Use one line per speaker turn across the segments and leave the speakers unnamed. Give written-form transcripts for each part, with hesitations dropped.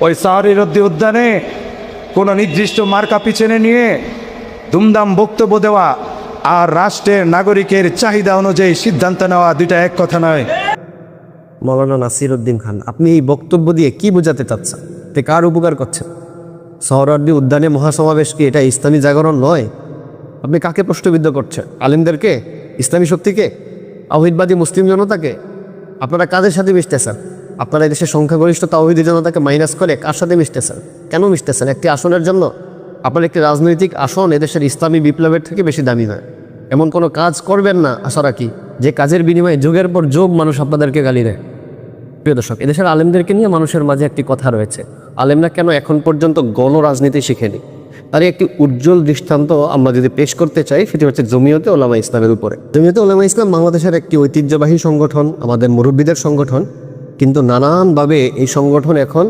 ওই সাহারিরদ্দি উদ্যানে কোনো নির্দিষ্ট মার্কা পিছনে নিয়ে দুমদাম বক্তব্য দেওয়া আর রাষ্ট্রের নাগরিকের চাহিদা অনুযায়ী সিদ্ধান্ত নেওয়া দুইটা এক কথা নয়।
মৌলানা নাসির উদ্দিন খান, আপনি এই বক্তব্য দিয়ে কি বোঝাতে চাচ্ছেন? তে কার উপকার করছেন? সোহরাওয়ার্দী উদ্যানে মহাসমাবেশ কি এটা ইসলামী জাগরণ নয়? আপনি কাকে প্রশ্নবিদ্ধ করছেন? আলেমদেরকে? ইসলামী শক্তিকে? তাওহীদবাদী মুসলিম জনতাকে? আপনারা কাদের সাথে মিশতেছেন? আপনারা দেশের সংখ্যাগরিষ্ঠ তাওহীদি জনতাকে মাইনাস করে কার সাথে মিশতেছেন? কেন মিশতেছেন? একটি আসনের জন্য? আপনার একটি রাজনৈতিক আসন এদেশের ইসলামী বিপ্লবের থেকে বেশি দামি নয়। এমন কোনো কাজ করবেন না আশা রাখি যে কাজের বিনিময়ে যুগের পর যুগ মানুষ আপনাদেরকে গালি দেয়। প্রিয় দর্শক, এদেশের আলেমদেরকে নিয়ে মানুষের মাঝে একটি কথা রয়েছে, আলেমরা কেন এখন পর্যন্ত গণরাজনীতি শিখেনি। তারই একটি উজ্জ্বল দৃষ্টান্ত আমরা যদি পেশ করতে চাই, সেটি হচ্ছে জমিয়তে উলামা ইসলামের উপরে। জমিয়তে উলামা ইসলাম বাংলাদেশের একটি ঐতিহ্যবাহী সংগঠন, আমাদের মুরব্বীদের সংগঠন, কিন্তু নানানভাবে এই সংগঠন এখন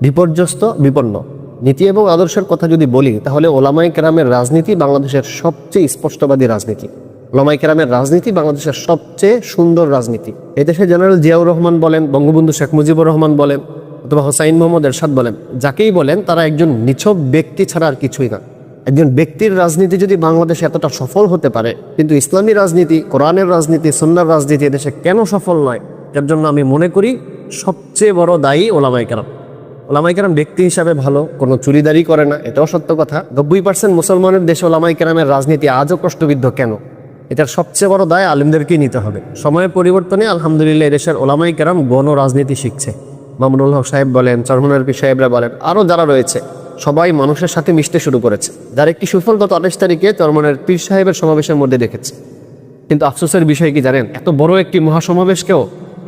বিপর্যস্ত, বিপন্ন। নীতি এবং আদর্শের কথা যদি বলি, তাহলে ওলামায়ে কেরামের রাজনীতি বাংলাদেশের সবচেয়ে স্পষ্টবাদী রাজনীতি। ওলামায়ে কেরামের রাজনীতি বাংলাদেশের সবচেয়ে সুন্দর রাজনীতি। এদেশে জেনারেল জিয়াউর রহমান বলেন, বঙ্গবন্ধু শেখ মুজিবুর রহমান বলেন, অথবা হোসাইন মোহাম্মদ এরশাদ বলেন, যাকেই বলেন তারা একজন নিছক ব্যক্তি ছাড়া আর কিছুই না। একজন ব্যক্তির রাজনীতি যদি বাংলাদেশে এতটা সফল হতে পারে, কিন্তু ইসলামী রাজনীতি, কোরআনের রাজনীতি, সুন্নাহর রাজনীতি এদেশে কেন সফল নয়? যার জন্য আমি মনে করি সবচেয়ে বড় দায়ী ওলামায়ে কেরাম। ওলামায়ে কেরাম ব্যক্তি হিসাবে ভালো, কোনো চুরিদারি করে না, এটাও সত্য কথা। 90% মুসলমানের দেশে ওলামায়ে কেরামের রাজনীতি আজও প্রশ্নবিদ্ধ কেন? এটার সবচেয়ে বড় দায় আলেমদেরকেই নিতে হবে। সময়ের পরিবর্তনে আলহামদুলিল্লাহ এদেশের ওলামায়ে কেরাম গণ রাজনীতি শিখছে। মামুনুল হক সাহেব বলেন, চরমনার পীর সাহেবরা বলেন, আরও যারা রয়েছে সবাই মানুষের সাথে মিশতে শুরু করেছে, যার একটি সুফল গত 28 তারিখে চরমনার পীর সাহেবের সমাবেশের মধ্যে দেখেছে। কিন্তু আফসোসের বিষয় কি জানেন? এত বড় একটি মহাসমাবেশকেও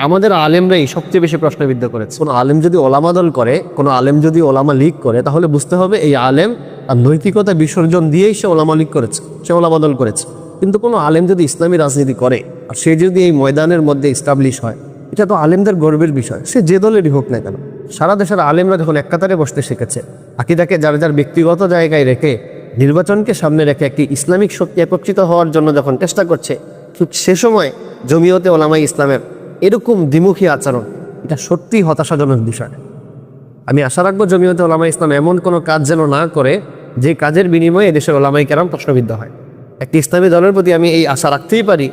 আমাদের আলেমরাই সবচেয়ে বেশি প্রশ্নবিদ্ধ করেছে। কোনো আলেম যদি ওলামা দল করে, কোনো আলেম যদি ওলামা লীগ করে, তাহলে বুঝতে হবে এই আলেম আর নৈতিকতা বিসর্জন দিয়েই সে ওলামা লীগ করেছে, সে ওলামা দল করেছে। কিন্তু কোনো আলেম যদি ইসলামী রাজনীতি করে আর সে যদি এই ময়দানের মধ্যে এস্টাবলিশ হয়, এটা তো আলেমদের গর্বের বিষয়, সে যে দলেরই হোক না কেন। সারা দেশের আলেমরা যখন এক কাতারে বসতে শিখেছে, আকিদাকে যার যার ব্যক্তিগত জায়গায় রেখে, নির্বাচনকে সামনে রেখে একটি ইসলামিক শক্তি একত্রিত হওয়ার জন্য যখন চেষ্টা করছে, ঠিক সে সময় জমিয়তে উলামায়ে ইসলামের এরকম দ্বিমুখী আচরণ, এটা সত্যিই হতাশাজনক বিষয়। আমি আশা রাখবো জমিয়তে উলামায়ে ইসলাম এমন কোনো কাজ যেন না করে যে কাজের বিনিময়ে এদেশের ওলামায়ে কেরাম প্রশ্নবিদ্ধ হয়। একটি ইসলামী দলের প্রতি আমি এই আশা রাখতেই পারি,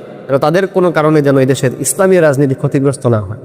তাদের কোনো কারণে যেন এদেশের ইসলামী রাজনীতি ক্ষতিগ্রস্ত না হয়।